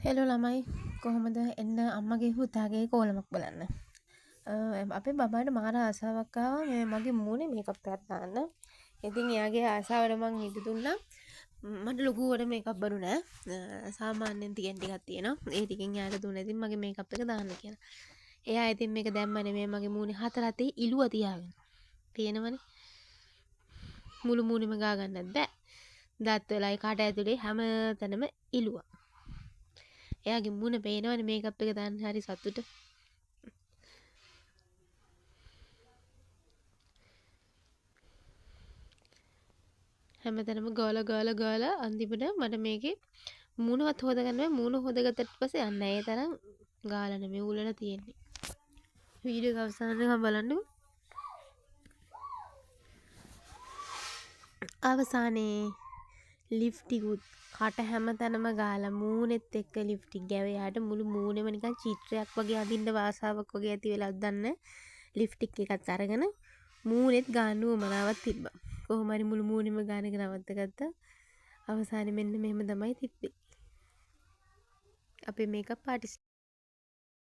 Hello ළමයි කොහොමද එන්න අම්මගේ පුතාගේ කෝලමක් බලන්න. අපේ බබාට මාර ආසාවක් ආවා මේ මගේ මූණේ මේකප් එකක් දාන්න. ඉතින් එයාගේ ආසාවට මං ඉඩ දුන්නා. මට ලොකුවට මේකප් බරු නෑ. සාමාන්‍යයෙන් ටිකෙන් ටිකක් තියෙනවා. ඒ ටිකෙන් එයාට දුන්නා. ඉතින් මගේ මේකප් එක දාන්න කියලා. එයා ඉතින් මේක දැම්ම නෙමෙයි මගේ මූණේ හතර අතේ ඉලුව තියාගෙන. පේනවනේ. මුළු මූණෙම ගා ගන්නත් බෑ. දත් වලයි කට ඇතුලේ හැම තැනම ඉලුවක්. එයාගේ මූණ පේනවනේ මේකප් එක දාන්න හරි සතුට. හැමතැනම ගාලා අන්තිමට මට මේකේ මූණවත් හොදගන්න බෑ. මූණ හොදගත්තට පස්සේ අන්න ඒ තරම් ගාලා නෙමෙයි උලලා තියෙන්නේ. වීඩියෝ එක අවසන් වෙනකම් බලන්නකෝ. අවසානයේ ලිප්ටිකුත් කට හැමතැනම ගාලා මූණෙත් එක්ක ලිප්ටික් ගැවයාට මුළු මූණෙම නිකන් චිත්‍රයක් වගේ අඳින්න වාසාවක් වගේ ඇති වෙලා දන්න ලිප්ටික් එකත් අරගෙන මූණෙත් ගාන්න උවමනාවක් තිබ්බා. කොහොම හරි මුළු මූණෙම ගාන එක නවත්ත ගත්තා. අවසානයේ මෙන්න මෙහෙම තමයි තිබ්බේ. අපේ මේකප් ආටිස්ට්